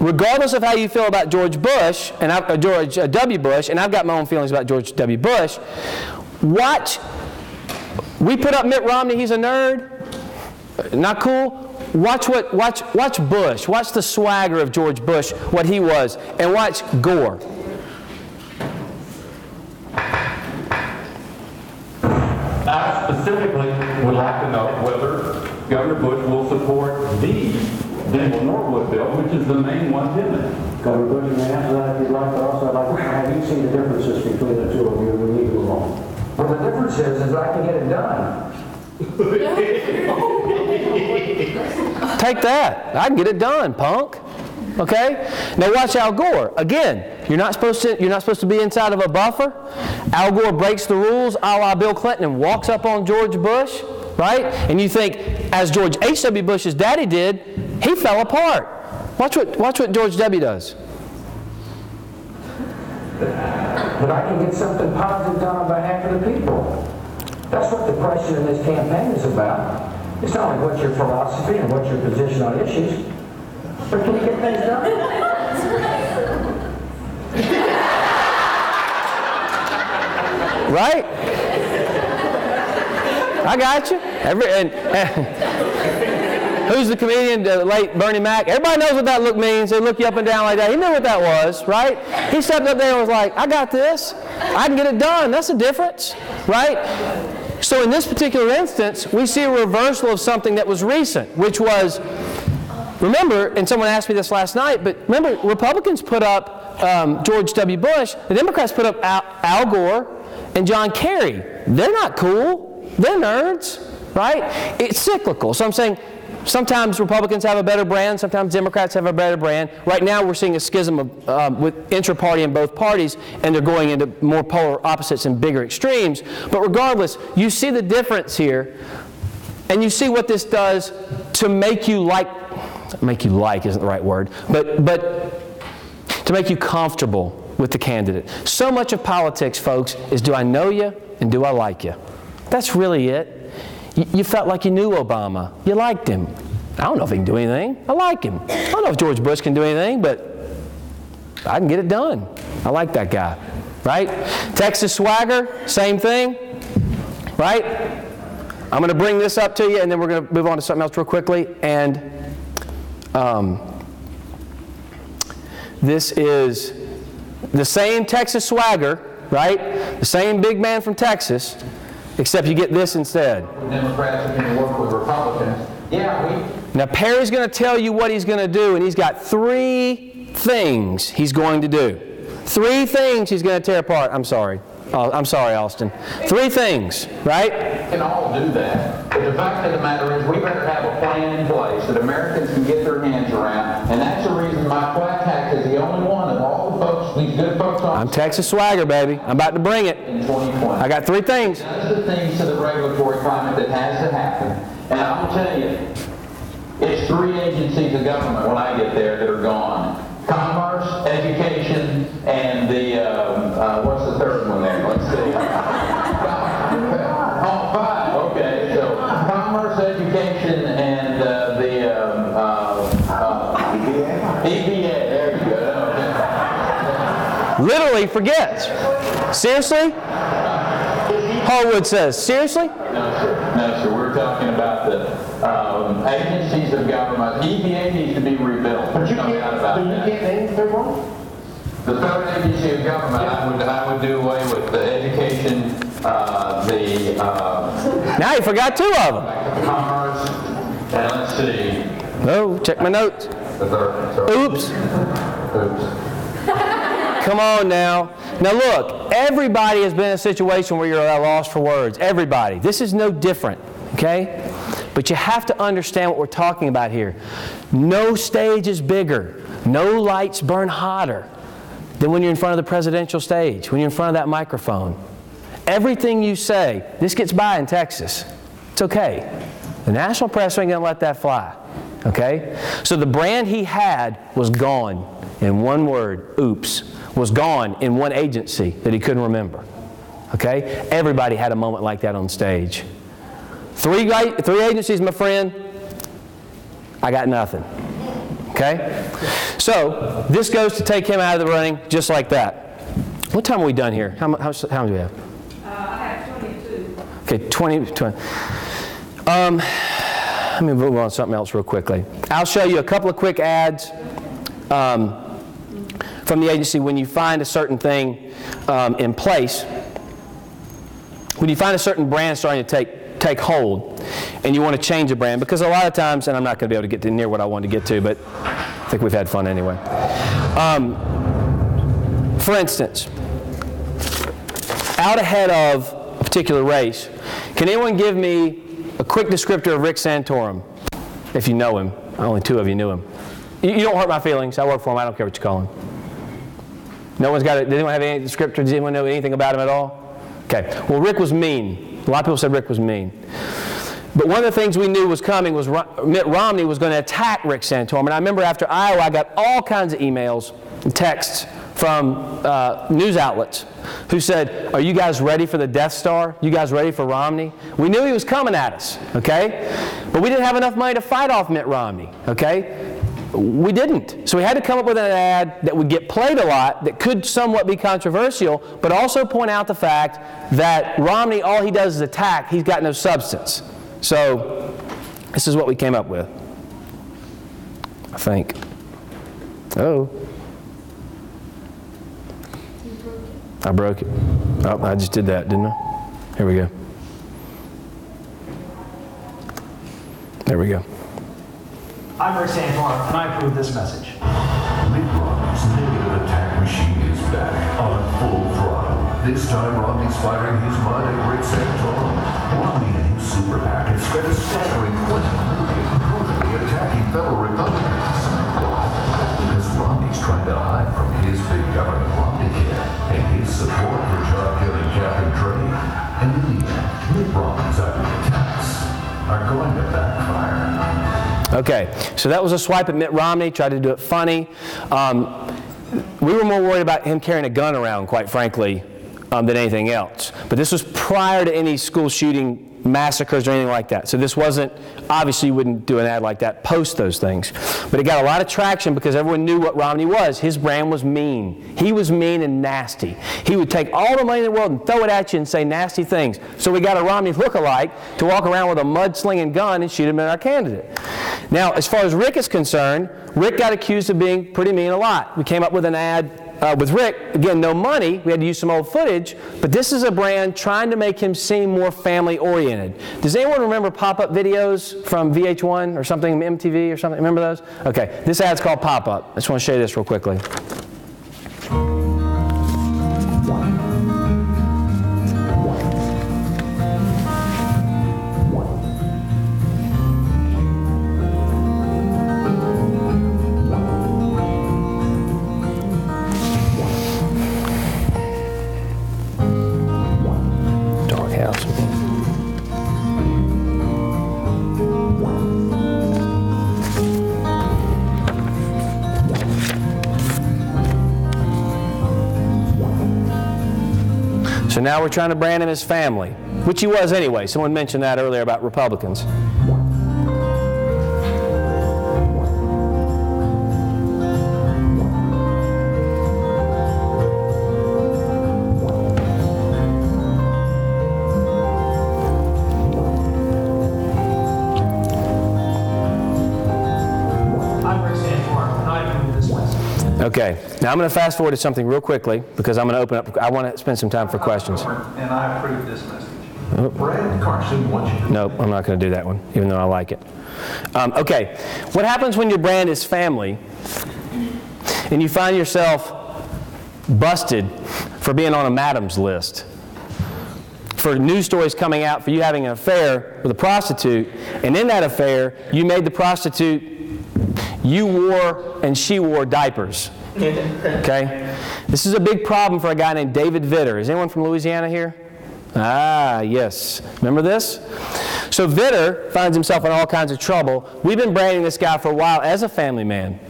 regardless of how you feel about George Bush, and George W. Bush, and I've got my own feelings about George W. Bush, watch. We put up Mitt Romney, he's a nerd. Not cool. Watch Bush. Watch the swagger of George Bush, what he was, and watch Gore. I specifically would like to know whether Governor Bush will support the Denver Norwood bill, which is the main one pending. Governor Bush, may I answer that if you'd like, but also I'd like to know, have you seen the differences between the two of you? We need to move on. Well, the difference is I can get it done. Take that. I can get it done, punk. Okay? Now watch Al Gore. Again, you're not supposed to be inside of a buffer. Al Gore breaks the rules a la Bill Clinton and walks up on George Bush, right? And you think, as George H.W. Bush's daddy did, he fell apart. Watch what George W. does. But I can get something positive done on behalf of the people. That's what the question in this campaign is about. It's not like what's your philosophy and what's your position on issues, but can you get things done? Right? I got you. Who's the comedian, the late Bernie Mac? Everybody knows what that look means. They look you up and down like that. He knew what that was, right? He stepped up there and was like, I got this. I can get it done. That's the difference, right? So in this particular instance, we see a reversal of something that was recent, which was, remember, and someone asked me this last night, but remember, Republicans put up George W. Bush. The Democrats put up Al Gore and John Kerry. They're not cool. They're nerds, right? It's cyclical. So I'm saying, sometimes Republicans have a better brand, sometimes Democrats have a better brand. Right now we're seeing a schism with intra-party in both parties, and they're going into more polar opposites and bigger extremes. But regardless, you see the difference here, and you see what this does to make you like isn't the right word, but to make you comfortable with the candidate. So much of politics, folks, is do I know you and do I like you? That's really it. You felt like you knew Obama. You liked him. I don't know if he can do anything. I like him. I don't know if George Bush can do anything, but I can get it done. I like that guy, right? Texas swagger, same thing, right? I'm going to bring this up to you, and then we're going to move on to something else real quickly. And this is the same Texas swagger, right? The same big man from Texas, except you get this instead. Democrats are going to work with Republicans. Now Perry's going to tell you what he's going to do, and he's got 3 things he's going to do. 3 things he's going to tear apart. I'm sorry, Austin. 3 things, right? We can all do that, but the fact of the matter is we better have a plan in place that Americans can get their hands around, and that's the reason Mike Huckabee is the only one of all the folks, these good folks on. I'm Texas swagger, baby. I'm about to bring it. In 2020. I got 3 things. Does the things to the regulatory climate that has to happen, and I will tell you, it's 3 agencies of government when I get there that are gone. Commerce, education, and the, what's the third one there? Let's see. 5. Okay, so commerce, education, and EPA. There you go. Okay. Literally forgets. Seriously? Harwood says, seriously? No, sir. No, sir. We're talking about the agencies of government. EPA needs to be rebuilt. There's no doubt about that. The third agency of government, I would do away with the education, Now you forgot 2 of them. commerce, and let's see. Oh, check my notes. The third. Sorry. Oops. Come on now. Now look, everybody has been in a situation where you're at a loss for words. Everybody. This is no different, okay? But you have to understand what we're talking about here. No stage is bigger. No lights burn hotter than when you're in front of the presidential stage, when you're in front of that microphone. Everything you say, this gets by in Texas. It's okay. The national press ain't going to let that fly, okay? So the brand he had was gone in one word, oops, was gone in one agency that he couldn't remember, okay? Everybody had a moment like that on stage. 3 agencies, my friend. I got nothing. Okay? So this goes to take him out of the running just like that. What time are we done here? How much do we have? I have 22. Okay, 20. Let me move on to something else real quickly. I'll show you a couple of quick ads from the agency when you find a certain thing in place. When you find a certain brand starting to take hold and you want to change a brand, because a lot of times, and I'm not going to be able to get to near what I wanted to get to, but I think we've had fun anyway. For instance, out ahead of a particular race, can anyone give me a quick descriptor of Rick Santorum, if you know him? Only 2 of you knew him. You don't hurt my feelings. I work for him. I don't care what you call him. No one's got it. Did anyone have any descriptor? Does anyone know anything about him at all? Okay. Well, Rick was mean. A lot of people said Rick was mean. But one of the things we knew was coming was Mitt Romney was going to attack Rick Santorum. And I remember after Iowa, I got all kinds of emails and texts from news outlets who said, are you guys ready for the Death Star? You guys ready for Romney? We knew he was coming at us, okay? But we didn't have enough money to fight off Mitt Romney, okay? We didn't. So we had to come up with an ad that would get played a lot, that could somewhat be controversial, but also point out the fact that Romney, all he does is attack. He's got no substance. So this is what we came up with, I think. Oh. I broke it. Oh, I just did that, didn't I? Here we go. There we go. I'm Rick Santorum, and I approve this message. Mitt Romney's negative attack machine is back on full throttle. This time, Romney's firing his mind at Rick Santorum. Romney and his super PAC have spent a staggering $20 million brutally attacking fellow Republicans. Because Romney's trying to hide from his big government Romney care and his support for job-killing cap and trade. And in the end, Mitt Romney's ugly attacks are going to backfire. Okay, so that was a swipe at Mitt Romney, tried to do it funny. We were more worried about him carrying a gun around, quite frankly, than anything else. But this was prior to any school shooting massacres or anything like that. So this wasn't, obviously you wouldn't do an ad like that, post those things. But it got a lot of traction because everyone knew what Romney was. His brand was mean. He was mean and nasty. He would take all the money in the world and throw it at you and say nasty things. So we got a Romney look-alike to walk around with a mud-slinging gun and shoot him at our candidate. Now, as far as Rick is concerned, Rick got accused of being pretty mean a lot. We came up with an ad with Rick. Again, no money. We had to use some old footage. But this is a brand trying to make him seem more family-oriented. Does anyone remember pop-up videos from VH1 or something, MTV or something? Remember those? Okay. This ad's called Pop-Up. I just want to show you this real quickly. So now we're trying to brand him as family, which he was anyway. Someone mentioned that earlier about Republicans. Okay, now I'm going to fast forward to something real quickly because I'm going to open up. I want to spend some time for questions. And I approve this message. Oh. Brad Carson wants you to. Nope, I'm not going to do that one, even though I like it. Okay, what happens when your brand is family and you find yourself busted for being on a madam's list, for news stories coming out for you having an affair with a prostitute, and in that affair, you made the prostitute, you wore and she wore diapers. Okay? This is a big problem for a guy named David Vitter. Is anyone from Louisiana here? Ah, yes. Remember this? So Vitter finds himself in all kinds of trouble. We've been branding this guy for a while as a family man.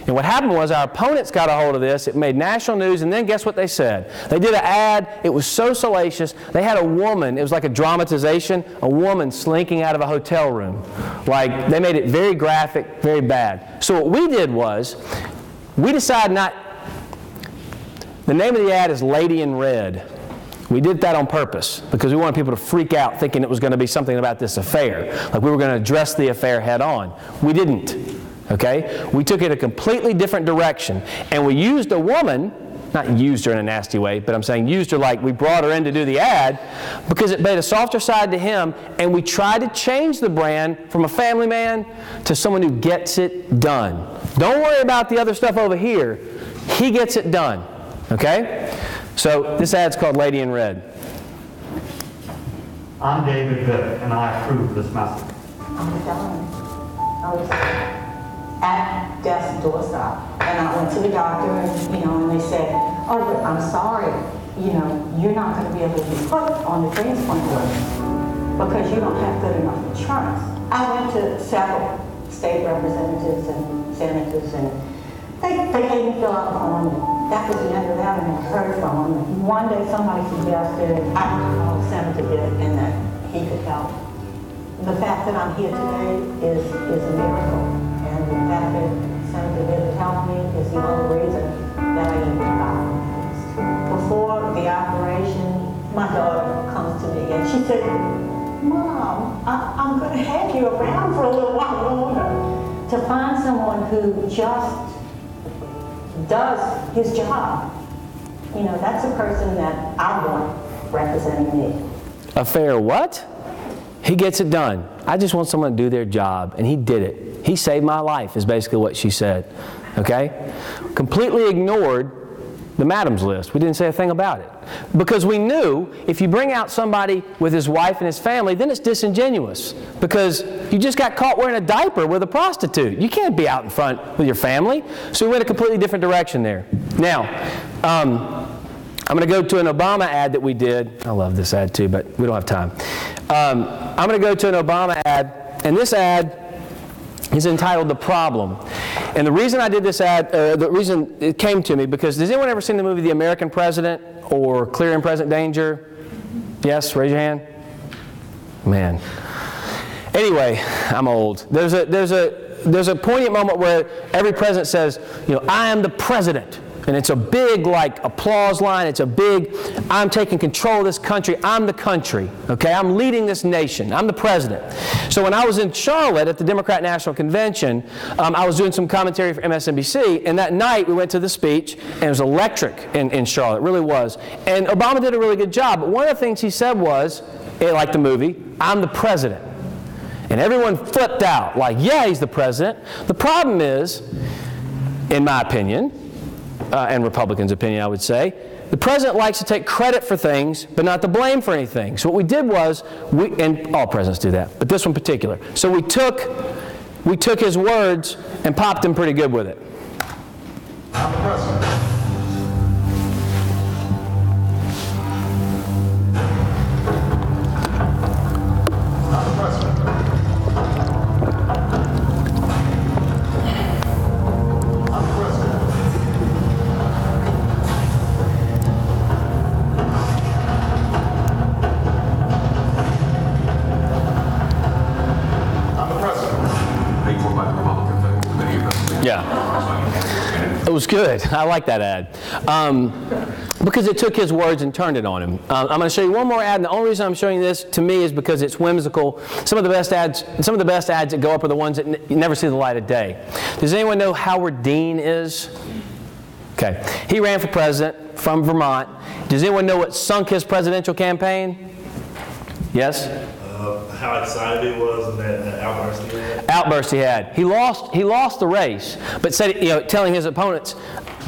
And what happened was our opponents got a hold of this. It made national news, and then guess what they said? They did an ad. It was so salacious. They had a woman. It was like a dramatization. A woman slinking out of a hotel room. Like, they made it very graphic, very bad. So what we did was, we decided not... The name of the ad is Lady in Red. We did that on purpose because we wanted people to freak out thinking it was going to be something about this affair. Like we were going to address the affair head on. We didn't. Okay? We took it a completely different direction. And we used a woman, not used her in a nasty way, but I'm saying used her like we brought her in to do the ad because it made a softer side to him, and we tried to change the brand from a family man to someone who gets it done. Don't worry about the other stuff over here. He gets it done. Okay? So this ad's called Lady in Red. I'm David Vick, and I approve this message. I'm Dawn. I was at death's doorstep, and I went to the doctor, and and they said, "Oh, but I'm sorry, you're not going to be able to be put on the transplant list because you don't have good enough insurance." I went to several state representatives and senators, and they gave me fill out a form. That was the end of that, and I heard from them. One day, somebody suggested I could call Senator Vick and that he could help. The fact that I'm here today is a miracle. And the fact that Senator Vick helped me is the only reason that I even got this. Before the operation, my daughter comes to me and she said, "Mom, I'm going to have you around for a little while longer." To find someone who just does his job, that's a person that I want representing me. A fair what? He gets it done. I just want someone to do their job, and he did it. He saved my life, is basically what she said. Okay? Completely ignored the madam's list. We didn't say a thing about it. Because we knew if you bring out somebody with his wife and his family, then it's disingenuous. Because you just got caught wearing a diaper with a prostitute. You can't be out in front with your family. So we went a completely different direction there. Now, I'm going to go to an Obama ad that we did. I love this ad too, but we don't have time. I'm going to go to an Obama ad, and this ad is entitled The Problem. And the reason I did this ad, the reason it came to me, because has anyone ever seen the movie The American President or Clear and Present Danger? Yes, raise your hand. Man. Anyway, I'm old. There's a poignant moment where every president says, "I am the president." And it's a big, applause line. It's a big, I'm taking control of this country. I'm the country. Okay? I'm leading this nation. I'm the president. So when I was in Charlotte at the Democrat National Convention, I was doing some commentary for MSNBC, and that night we went to the speech, and it was electric in Charlotte. It really was. And Obama did a really good job. But one of the things he said was, like the movie, "I'm the president." And everyone flipped out, like, yeah, he's the president. The problem is, in my opinion, and Republicans' opinion, I would say, the president likes to take credit for things, but not the blame for anything. So what we did was, and all presidents do that, but this one in particular. So we took his words and popped him pretty good with it. I'm the president. I'm the president. Yeah, it was good. I like that ad because it took his words and turned it on him. I'm going to show you one more ad, and the only reason I'm showing this to me is because it's whimsical. Some of the best ads that go up are the ones that never see the light of day. Does anyone know Howard Dean is? Okay, he ran for president from Vermont. Does anyone know what sunk his presidential campaign? Yes. How excited he was and that outburst he had. Outburst he had. He lost the race, but said, telling his opponents,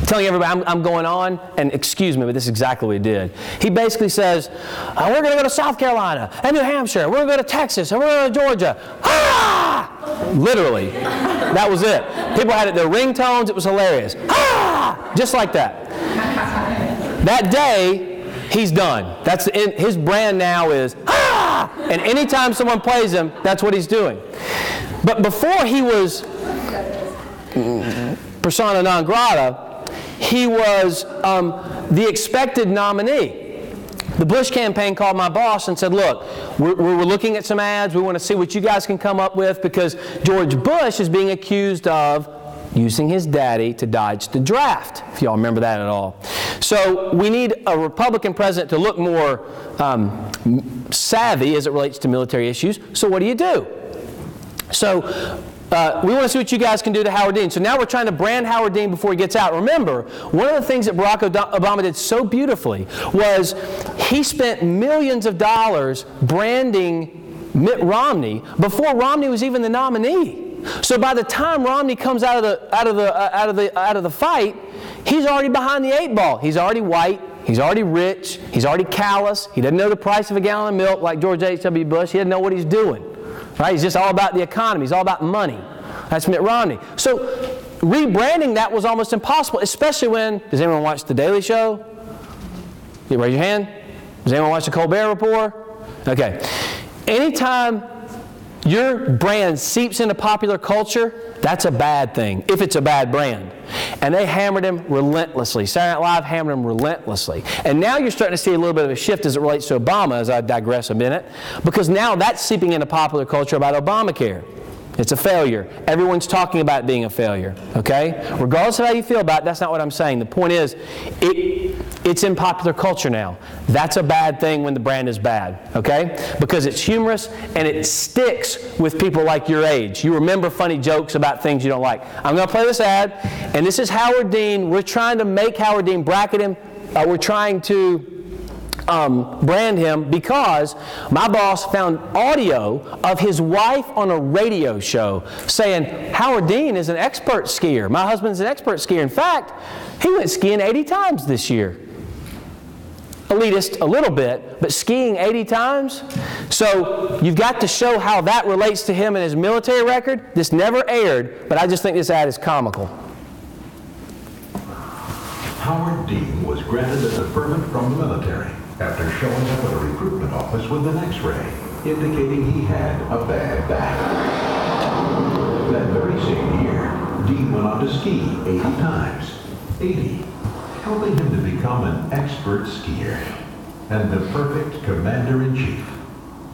telling everybody, I'm going on, and excuse me, but this is exactly what he did. He basically says, we're going to go to South Carolina and New Hampshire, we're going to go to Texas, and we're going to Georgia. Ah! Literally. That was it. People had their ringtones, it was hilarious. Ah! Just like that. That day, he's done. His brand now is, ah! And anytime someone plays him, that's what he's doing. But before he was persona non grata, he was the expected nominee. The Bush campaign called my boss and said, look, we're looking at some ads. We want to see what you guys can come up with because George Bush is being accused of using his daddy to dodge the draft, if y'all remember that at all. So we need a Republican president to look more savvy as it relates to military issues. So what do? So we want to see what you guys can do to Howard Dean. So now we're trying to brand Howard Dean before he gets out. Remember, one of the things that Barack Obama did so beautifully was he spent millions of dollars branding Mitt Romney before Romney was even the nominee. So by the time Romney comes out of the fight, he's already behind the 8 ball. He's already white. He's already rich. He's already callous. He doesn't know the price of a gallon of milk like George H.W. Bush. He doesn't know what he's doing. Right? He's just all about the economy. He's all about money. That's Mitt Romney. So rebranding that was almost impossible, especially when, does anyone watch The Daily Show? You raise your hand. Does anyone watch The Colbert Report? Okay. Anytime your brand seeps into popular culture, that's a bad thing, if it's a bad brand. And they hammered him relentlessly. Saturday Night Live hammered him relentlessly. And now you're starting to see a little bit of a shift as it relates to Obama, as I digress a minute, because now that's seeping into popular culture about Obamacare. It's a failure. Everyone's talking about it being a failure, okay? Regardless of how you feel about it, that's not what I'm saying. The point is, it's in popular culture now. That's a bad thing when the brand is bad, okay? Because it's humorous and it sticks with people like your age. You remember funny jokes about things you don't like. I'm going to play this ad, and this is Howard Dean. We're trying to make Howard Dean, bracket him. We're trying to brand him because my boss found audio of his wife on a radio show saying, Howard Dean is an expert skier. My husband's an expert skier. In fact, he went skiing 80 times this year. Elitist a little bit, but skiing 80 times? So you've got to show how that relates to him and his military record. This never aired, but I just think this ad is comical. Howard Dean was granted a deferment from the military after showing up at a recruitment office with an X-ray indicating he had a bad back. That very same year, Dean went on to ski 80 times. 80. Helping him to become an expert skier and the perfect commander-in-chief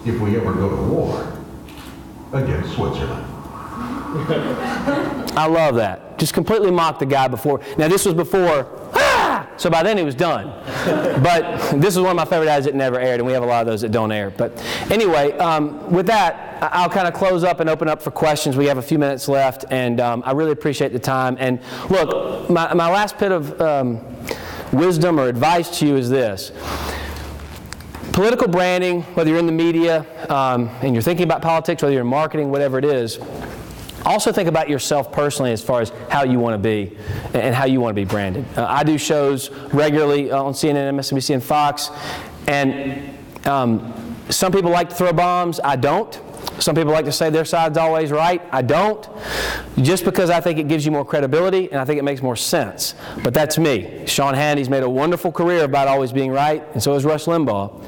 if we ever go to war against Switzerland. I love that. Just completely mocked the guy before. Now this was before, so by then he was done. But this is one of my favorite ads that never aired, and we have a lot of those that don't air. But anyway, with that, I'll kind of close up and open up for questions. We have a few minutes left, and I really appreciate the time. And look, my last bit of wisdom or advice to you is this. Political branding, whether you're in the media and you're thinking about politics, whether you're in marketing, whatever it is, also think about yourself personally as far as how you want to be and how you want to be branded. I do shows regularly on CNN, MSNBC, and Fox, and some people like to throw bombs. I don't. Some people like to say their side's always right. I don't. Just because I think it gives you more credibility and I think it makes more sense. But that's me. Sean Hannity's made a wonderful career about always being right, and so has Rush Limbaugh.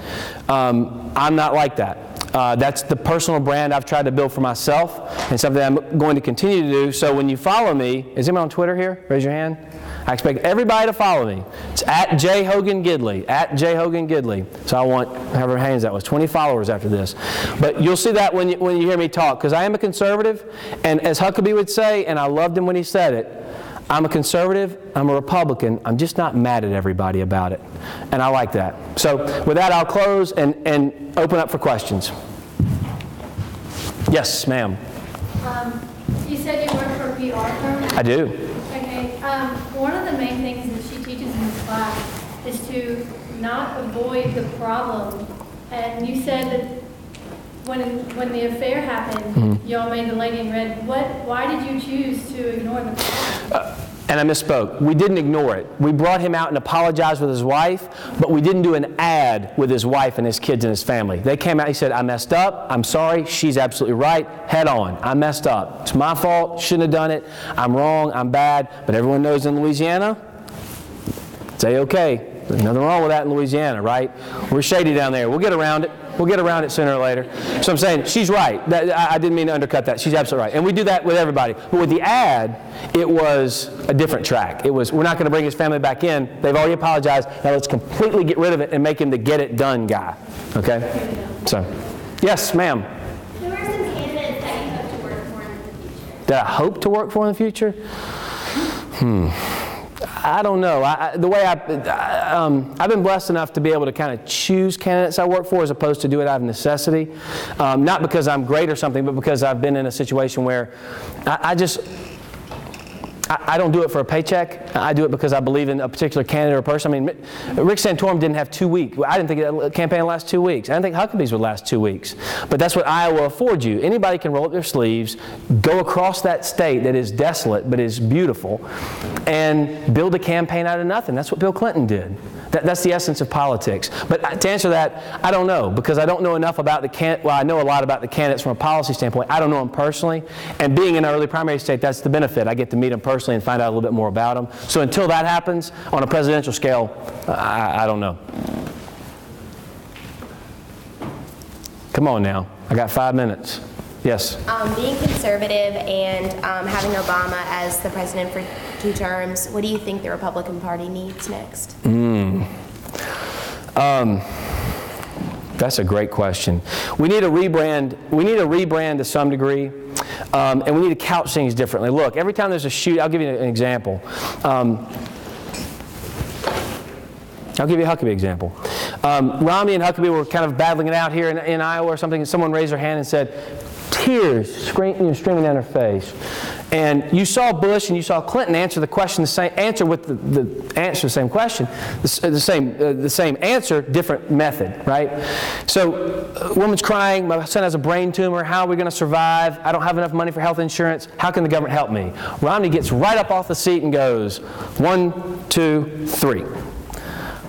I'm not like that. That's the personal brand I've tried to build for myself and something I'm going to continue to do. So when you follow me, is anyone on Twitter here? Raise your hand. I expect everybody to follow me. It's at J. Hogan Gidley, at J. Hogan Gidley. So I want, however many hands that was, 20 followers after this. But you'll see that when you hear me talk, because I am a conservative, and as Huckabee would say, and I loved him when he said it, I'm a conservative, I'm a Republican, I'm just not mad at everybody about it. And I like that. So with that, I'll close and open up for questions. Yes, ma'am. You said you work for a PR firm? I do. Okay. One of the main things that she teaches in this class is to not avoid the problem. And you said that when the affair happened, y'all made the lady in red. Why did you choose to ignore the problem? And I misspoke. We didn't ignore it. We brought him out and apologized with his wife, but we didn't do an ad with his wife and his kids and his family. They came out, he said, I messed up, I'm sorry, she's absolutely right, head on, I messed up. It's my fault, shouldn't have done it, I'm wrong, I'm bad, but everyone knows in Louisiana, it's A-okay. There's nothing wrong with that in Louisiana, right? We're shady down there, we'll get around it. We'll get around it sooner or later. So I'm saying she's right. I didn't mean to undercut that. She's absolutely right. And we do that with everybody. But with the ad, it was a different track. It was, we're not going to bring his family back in. They've already apologized. Now let's completely get rid of it and make him the get-it-done guy. Okay? So, yes, ma'am. Who are some candidates that you hope to work for in the future? That I hope to work for in the future? I don't know. The way I've been blessed enough to be able to kind of choose candidates I work for as opposed to do it out of necessity. Not because I'm great or something, but because I've been in a situation where I don't do it for a paycheck. I do it because I believe in a particular candidate or person. I mean, Rick Santorum didn't have 2 weeks. I didn't think that campaign would last 2 weeks. I didn't think Huckabee's would last 2 weeks. But that's what Iowa affords you. Anybody can roll up their sleeves, go across that state that is desolate but is beautiful, and build a campaign out of nothing. That's what Bill Clinton did. That's the essence of politics. But to answer that, I don't know, because I don't know enough about well, I know a lot about the candidates from a policy standpoint. I don't know them personally. And being in an early primary state, that's the benefit. I get to meet them personally and find out a little bit more about them. So until that happens, on a presidential scale, I don't know. Come on now. I got 5 minutes. Yes? Being conservative and having Obama as the president for 2 terms, what do you think the Republican Party needs next? That's a great question. We need a rebrand. We need a rebrand to some degree, and we need to couch things differently. Look, every time there's a shoot, I'll give you an example. I'll give you a Huckabee example. Romney and Huckabee were kind of battling it out here in Iowa or something, and someone raised their hand and said, tears streaming down her face. And you saw Bush and you saw Clinton answer the question the same answer with the answer the same question, the same answer, different method, right? So, a woman's crying. My son has a brain tumor. How are we going to survive? I don't have enough money for health insurance. How can the government help me? Romney gets right up off the seat and goes 1, 2, 3.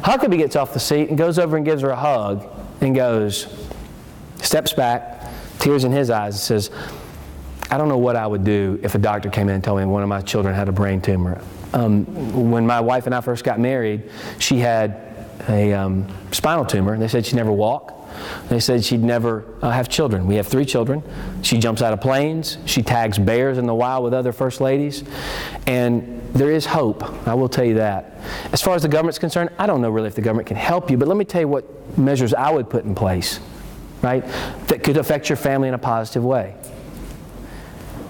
Huckabee gets off the seat and goes over and gives her a hug and goes, steps back, tears in his eyes, and says, I don't know what I would do if a doctor came in and told me one of my children had a brain tumor. When my wife and I first got married, she had a spinal tumor. They said she'd never walk. They said she'd never have children. We have 3 children. She jumps out of planes. She tags bears in the wild with other first ladies. And there is hope. I will tell you that. As far as the government's concerned, I don't know really if the government can help you, but let me tell you what measures I would put in place, right, that could affect your family in a positive way.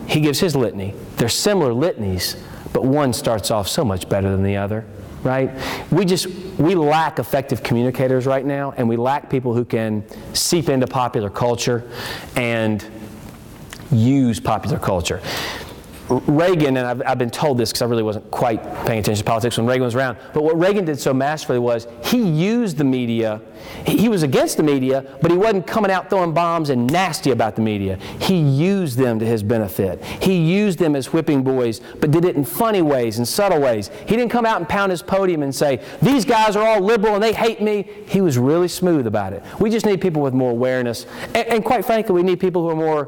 He gives his litany. They're similar litanies, but one starts off so much better than the other, right? We lack effective communicators right now, and we lack people who can seep into popular culture and use popular culture. Reagan, and I've been told this because I really wasn't quite paying attention to politics when Reagan was around, but what Reagan did so masterfully was he used the media. He was against the media, but he wasn't coming out throwing bombs and nasty about the media. He used them to his benefit. He used them as whipping boys, but did it in funny ways and subtle ways. He didn't come out and pound his podium and say, these guys are all liberal and they hate me. He was really smooth about it. We just need people with more awareness. And quite frankly, we need people who are more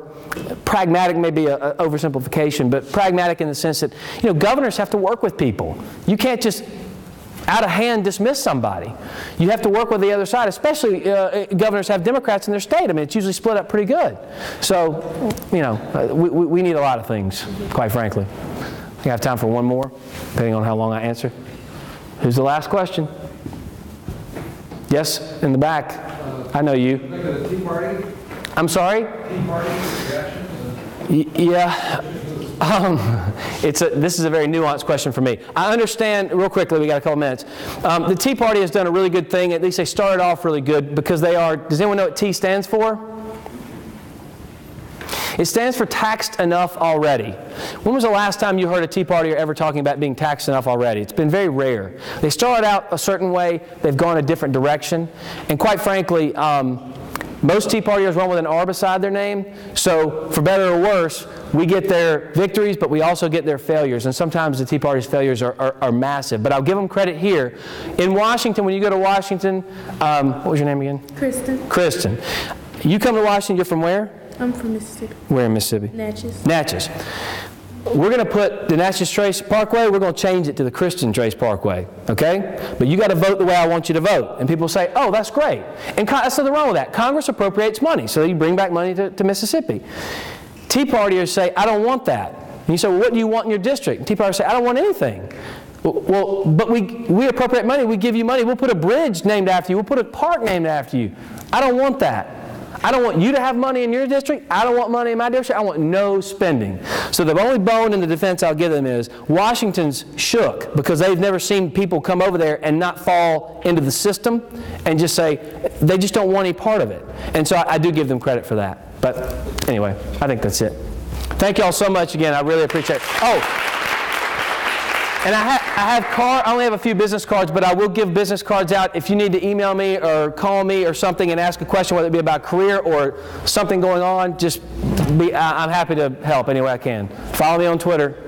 pragmatic, maybe an oversimplification, but pragmatic in the sense that, you know, governors have to work with people. You can't just out of hand dismiss somebody. You have to work with the other side, especially governors have Democrats in their state. I mean, it's usually split up pretty good. So, you know, we need a lot of things, quite frankly. I think I have time for one more, depending on how long I answer. Who's the last question? Yes, in the back. I know you. Tea Party? I'm sorry? Tea Party reaction? Yeah. This is a very nuanced question for me. I understand, real quickly, we got a couple minutes. The Tea Party has done a really good thing. At least they started off really good because they are, does anyone know what T stands for? It stands for taxed enough already. When was the last time you heard a Tea Party ever talking about being taxed enough already? It's been very rare. They started out a certain way, they've gone a different direction, and quite frankly, most Tea Partiers run with an R beside their name, so for better or worse, we get their victories, but we also get their failures, and sometimes the Tea Party's failures are massive. But I'll give them credit here. In Washington, when you go to Washington, what was your name again? Kristen. Kristen. You come to Washington, you're from where? I'm from Mississippi. Where in Mississippi? Natchez. Natchez. we're going to put the Natchez Trace Parkway, we're going to change it to the Christian Trace Parkway, okay? But you got to vote the way I want you to vote. And people say, oh, that's great. And that's nothing wrong with that. Congress appropriates money, so you bring back money to Mississippi. Tea Partiers say, I don't want that. And you say, well, what do you want in your district? And Tea Partiers say, I don't want anything. Well, but we appropriate money, we give you money, we'll put a bridge named after you, we'll put a park named after you. I don't want that. I don't want you to have money in your district. I don't want money in my district. I want no spending. So the only bone in the defense I'll give them is Washington's shook because they've never seen people come over there and not fall into the system and just say they just don't want any part of it. And so I do give them credit for that. But anyway, I think that's it. Thank you all so much again. I really appreciate it. Oh. And I only have a few business cards, but I will give business cards out if you need to email me or call me or something and ask a question, whether it be about career or something going on. I'm happy to help any way I can. Follow me on Twitter.